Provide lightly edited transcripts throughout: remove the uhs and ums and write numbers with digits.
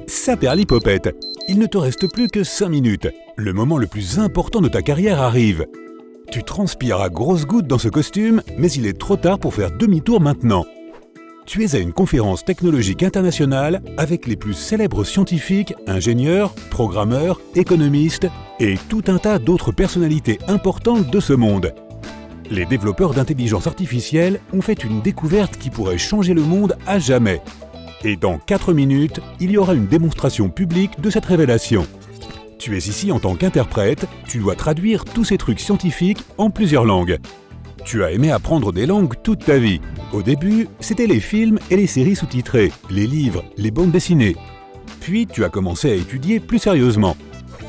Saperlipopette, il ne te reste plus que 5 minutes. Le moment le plus important de ta carrière arrive. Tu transpires à grosses gouttes dans ce costume, mais il est trop tard pour faire demi-tour maintenant. Tu es à une conférence technologique internationale avec les plus célèbres scientifiques, ingénieurs, programmeurs, économistes et tout un tas d'autres personnalités importantes de ce monde. Les développeurs d'intelligence artificielle ont fait une découverte qui pourrait changer le monde à jamais. Et dans 4 minutes, il y aura une démonstration publique de cette révélation. Tu es ici en tant qu'interprète, tu dois traduire tous ces trucs scientifiques en plusieurs langues. Tu as aimé apprendre des langues toute ta vie. Au début, c'était les films et les séries sous-titrées, les livres, les bandes dessinées. Puis tu as commencé à étudier plus sérieusement.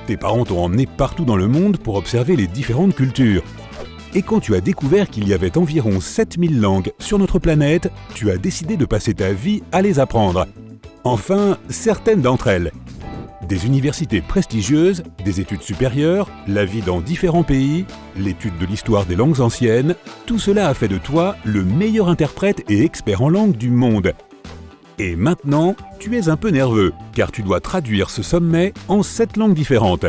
Tes parents t'ont emmené partout dans le monde pour observer les différentes cultures. Et quand tu as découvert qu'il y avait environ 7000 langues sur notre planète, tu as décidé de passer ta vie à les apprendre. Enfin, certaines d'entre elles. Des universités prestigieuses, des études supérieures, la vie dans différents pays, l'étude de l'histoire des langues anciennes, tout cela a fait de toi le meilleur interprète et expert en langue du monde. Et maintenant, tu es un peu nerveux, car tu dois traduire ce sommet en 7 langues différentes.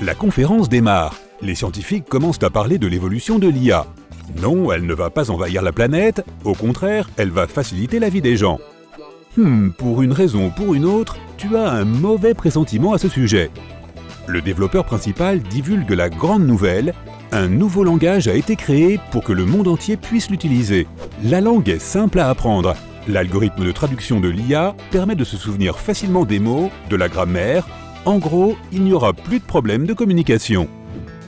La conférence démarre. Les scientifiques commencent à parler de l'évolution de l'IA. Non, elle ne va pas envahir la planète, au contraire, elle va faciliter la vie des gens. Pour une raison ou pour une autre, tu as un mauvais pressentiment à ce sujet. Le développeur principal divulgue la grande nouvelle, un nouveau langage a été créé pour que le monde entier puisse l'utiliser. La langue est simple à apprendre. L'algorithme de traduction de l'IA permet de se souvenir facilement des mots, de la grammaire. En gros, il n'y aura plus de problème de communication.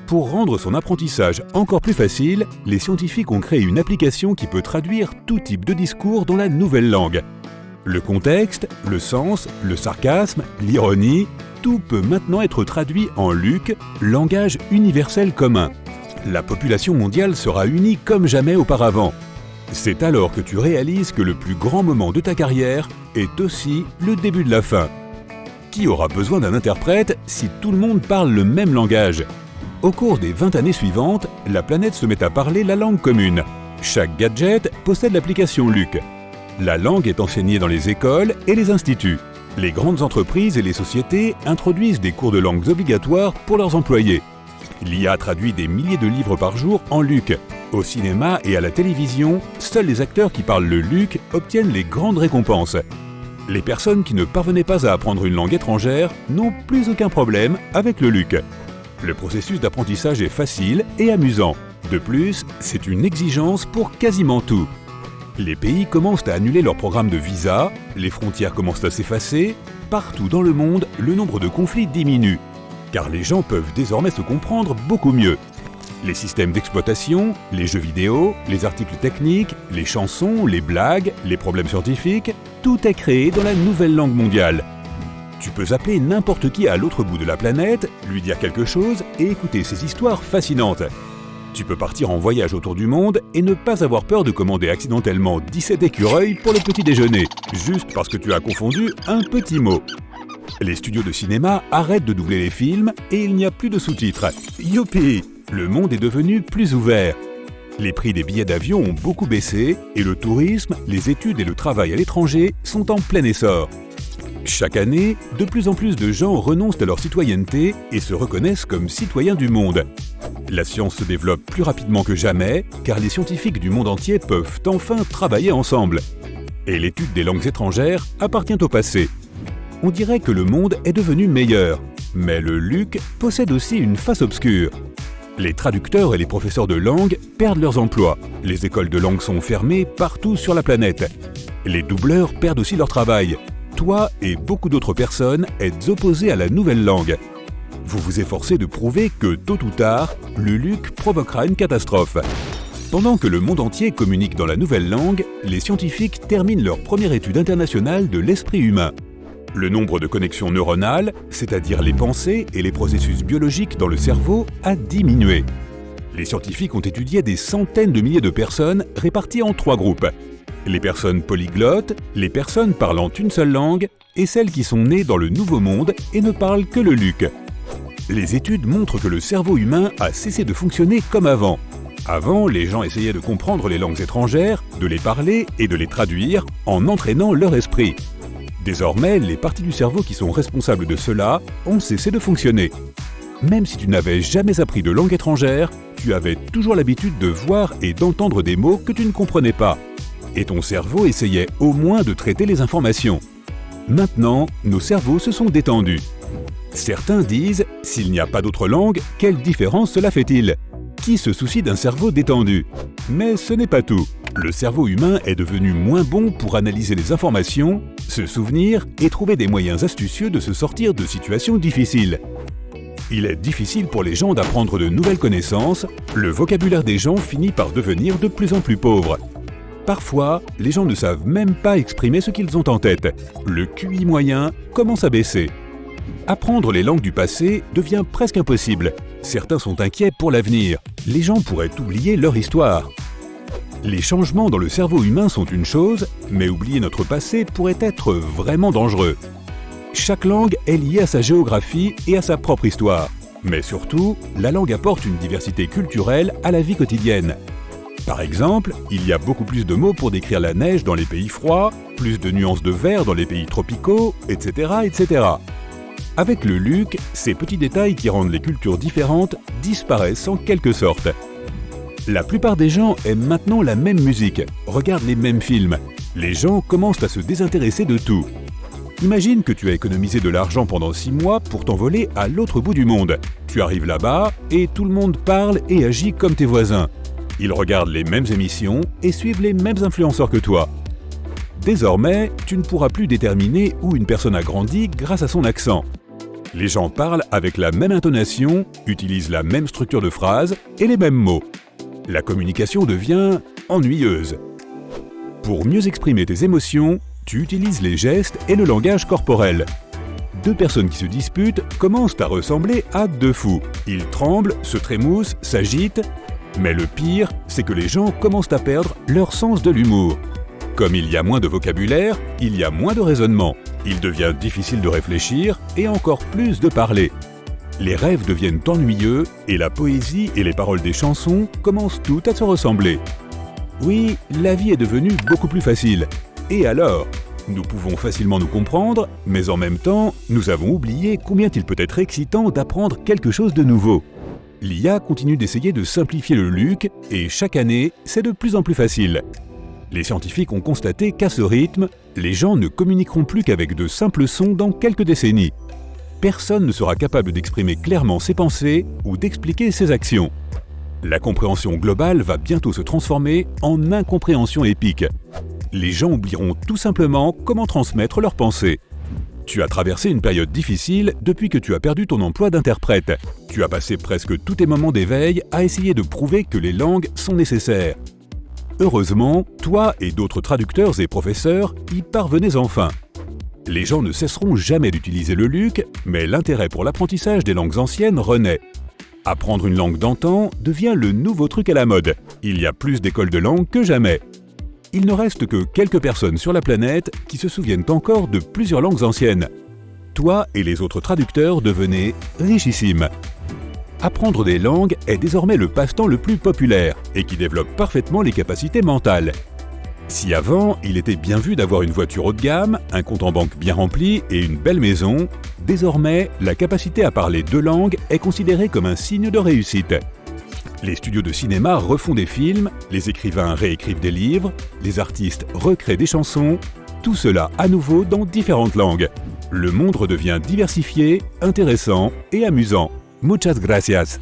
Pour rendre son apprentissage encore plus facile, les scientifiques ont créé une application qui peut traduire tout type de discours dans la nouvelle langue. Le contexte, le sens, le sarcasme, l'ironie, tout peut maintenant être traduit en LUC, langage universel commun. La population mondiale sera unie comme jamais auparavant. C'est alors que tu réalises que le plus grand moment de ta carrière est aussi le début de la fin. Qui aura besoin d'un interprète si tout le monde parle le même langage ? Au cours des 20 années suivantes, la planète se met à parler la langue commune. Chaque gadget possède l'application LUC. La langue est enseignée dans les écoles et les instituts. Les grandes entreprises et les sociétés introduisent des cours de langues obligatoires pour leurs employés. L'IA traduit des milliers de livres par jour en LUC. Au cinéma et à la télévision, seuls les acteurs qui parlent le LUC obtiennent les grandes récompenses. Les personnes qui ne parvenaient pas à apprendre une langue étrangère n'ont plus aucun problème avec le LUC. Le processus d'apprentissage est facile et amusant. De plus, c'est une exigence pour quasiment tout. Les pays commencent à annuler leurs programmes de visa, les frontières commencent à s'effacer. Partout dans le monde, le nombre de conflits diminue, car les gens peuvent désormais se comprendre beaucoup mieux. Les systèmes d'exploitation, les jeux vidéo, les articles techniques, les chansons, les blagues, les problèmes scientifiques, tout est créé dans la nouvelle langue mondiale. Tu peux appeler n'importe qui à l'autre bout de la planète, lui dire quelque chose et écouter ces histoires fascinantes. Tu peux partir en voyage autour du monde et ne pas avoir peur de commander accidentellement 17 écureuils pour le petit déjeuner, juste parce que tu as confondu un petit mot. Les studios de cinéma arrêtent de doubler les films et il n'y a plus de sous-titres. Youpi! Le monde est devenu plus ouvert. Les prix des billets d'avion ont beaucoup baissé et le tourisme, les études et le travail à l'étranger sont en plein essor. Chaque année, de plus en plus de gens renoncent à leur citoyenneté et se reconnaissent comme citoyens du monde. La science se développe plus rapidement que jamais, car les scientifiques du monde entier peuvent enfin travailler ensemble. Et l'étude des langues étrangères appartient au passé. On dirait que le monde est devenu meilleur, mais le LUC possède aussi une face obscure. Les traducteurs et les professeurs de langue perdent leurs emplois. Les écoles de langue sont fermées partout sur la planète. Les doubleurs perdent aussi leur travail. Toi et beaucoup d'autres personnes êtes opposés à la nouvelle langue. Vous vous efforcez de prouver que, tôt ou tard, le LUC provoquera une catastrophe. Pendant que le monde entier communique dans la nouvelle langue, les scientifiques terminent leur première étude internationale de l'esprit humain. Le nombre de connexions neuronales, c'est-à-dire les pensées et les processus biologiques dans le cerveau, a diminué. Les scientifiques ont étudié des centaines de milliers de personnes réparties en 3 groupes. Les personnes polyglottes, les personnes parlant une seule langue et celles qui sont nées dans le nouveau monde et ne parlent que le LUC. Les études montrent que le cerveau humain a cessé de fonctionner comme avant. Avant, les gens essayaient de comprendre les langues étrangères, de les parler et de les traduire en entraînant leur esprit. Désormais, les parties du cerveau qui sont responsables de cela ont cessé de fonctionner. Même si tu n'avais jamais appris de langue étrangère, tu avais toujours l'habitude de voir et d'entendre des mots que tu ne comprenais pas. Et ton cerveau essayait au moins de traiter les informations. Maintenant, nos cerveaux se sont détendus. Certains disent « S'il n'y a pas d'autre langue, quelle différence cela fait-il ?» Qui se soucie d'un cerveau détendu? Mais ce n'est pas tout. Le cerveau humain est devenu moins bon pour analyser les informations, se souvenir et trouver des moyens astucieux de se sortir de situations difficiles. Il est difficile pour les gens d'apprendre de nouvelles connaissances, le vocabulaire des gens finit par devenir de plus en plus pauvre. Parfois, les gens ne savent même pas exprimer ce qu'ils ont en tête. Le QI moyen commence à baisser. Apprendre les langues du passé devient presque impossible. Certains sont inquiets pour l'avenir. Les gens pourraient oublier leur histoire. Les changements dans le cerveau humain sont une chose, mais oublier notre passé pourrait être vraiment dangereux. Chaque langue est liée à sa géographie et à sa propre histoire. Mais surtout, la langue apporte une diversité culturelle à la vie quotidienne. Par exemple, il y a beaucoup plus de mots pour décrire la neige dans les pays froids, plus de nuances de vert dans les pays tropicaux, etc., etc. Avec le LUC, ces petits détails qui rendent les cultures différentes disparaissent en quelque sorte. La plupart des gens aiment maintenant la même musique, regardent les mêmes films. Les gens commencent à se désintéresser de tout. Imagine que tu as économisé de l'argent pendant 6 mois pour t'envoler à l'autre bout du monde. Tu arrives là-bas et tout le monde parle et agit comme tes voisins. Ils regardent les mêmes émissions et suivent les mêmes influenceurs que toi. Désormais, tu ne pourras plus déterminer où une personne a grandi grâce à son accent. Les gens parlent avec la même intonation, utilisent la même structure de phrase et les mêmes mots. La communication devient ennuyeuse. Pour mieux exprimer tes émotions, tu utilises les gestes et le langage corporel. Deux personnes qui se disputent commencent à ressembler à deux fous. Ils tremblent, se trémoussent, s'agitent. Mais le pire, c'est que les gens commencent à perdre leur sens de l'humour. Comme il y a moins de vocabulaire, il y a moins de raisonnement. Il devient difficile de réfléchir et encore plus de parler. Les rêves deviennent ennuyeux et la poésie et les paroles des chansons commencent toutes à se ressembler. Oui, la vie est devenue beaucoup plus facile. Et alors? Nous pouvons facilement nous comprendre, mais en même temps, nous avons oublié combien il peut être excitant d'apprendre quelque chose de nouveau. L'IA continue d'essayer de simplifier le LUC et chaque année, c'est de plus en plus facile. Les scientifiques ont constaté qu'à ce rythme, les gens ne communiqueront plus qu'avec de simples sons dans quelques décennies. Personne ne sera capable d'exprimer clairement ses pensées ou d'expliquer ses actions. La compréhension globale va bientôt se transformer en incompréhension épique. Les gens oublieront tout simplement comment transmettre leurs pensées. Tu as traversé une période difficile depuis que tu as perdu ton emploi d'interprète. Tu as passé presque tous tes moments d'éveil à essayer de prouver que les langues sont nécessaires. Heureusement, toi et d'autres traducteurs et professeurs y parvenez enfin. Les gens ne cesseront jamais d'utiliser le LUC, mais l'intérêt pour l'apprentissage des langues anciennes renaît. Apprendre une langue d'antan devient le nouveau truc à la mode. Il y a plus d'écoles de langue que jamais. Il ne reste que quelques personnes sur la planète qui se souviennent encore de plusieurs langues anciennes. Toi et les autres traducteurs devenez richissimes. Apprendre des langues est désormais le passe-temps le plus populaire et qui développe parfaitement les capacités mentales. Si avant, il était bien vu d'avoir une voiture haut de gamme, un compte en banque bien rempli et une belle maison, désormais, la capacité à parler deux langues est considérée comme un signe de réussite. Les studios de cinéma refont des films, les écrivains réécrivent des livres, les artistes recréent des chansons, tout cela à nouveau dans différentes langues. Le monde redevient diversifié, intéressant et amusant. Muchas gracias.